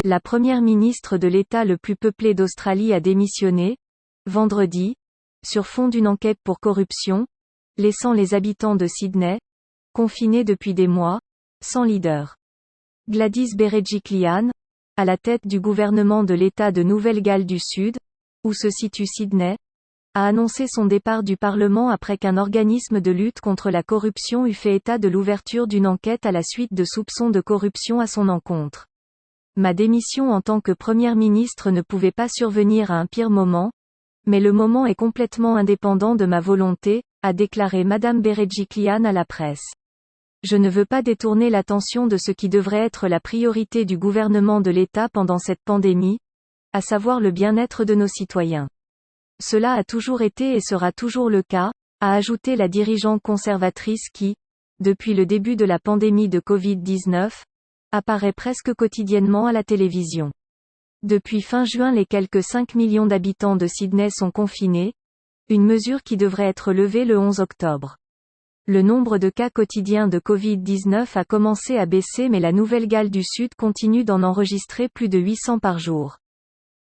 La première ministre de l'État le plus peuplé d'Australie a démissionné, vendredi, sur fond d'une enquête pour corruption, laissant les habitants de Sydney, confinés depuis des mois, sans leader. Gladys Berejiklian, à la tête du gouvernement de l'État de Nouvelle-Galles du Sud, où se situe Sydney, a annoncé son départ du Parlement après qu'un organisme de lutte contre la corruption eut fait état de l'ouverture d'une enquête à la suite de soupçons de corruption à son encontre. Ma démission en tant que première ministre ne pouvait pas survenir à un pire moment, mais le moment est complètement indépendant de ma volonté, a déclaré Madame Berejiklian à la presse. Je ne veux pas détourner l'attention de ce qui devrait être la priorité du gouvernement de l'État pendant cette pandémie, à savoir le bien-être de nos citoyens. Cela a toujours été et sera toujours le cas, a ajouté la dirigeante conservatrice qui, depuis le début de la pandémie de Covid-19, apparaît presque quotidiennement à la télévision. Depuis fin juin, les quelques 5 millions d'habitants de Sydney sont confinés, une mesure qui devrait être levée le 11 octobre. Le nombre de cas quotidiens de Covid-19 a commencé à baisser mais la Nouvelle-Galles du Sud continue d'en enregistrer plus de 800 par jour.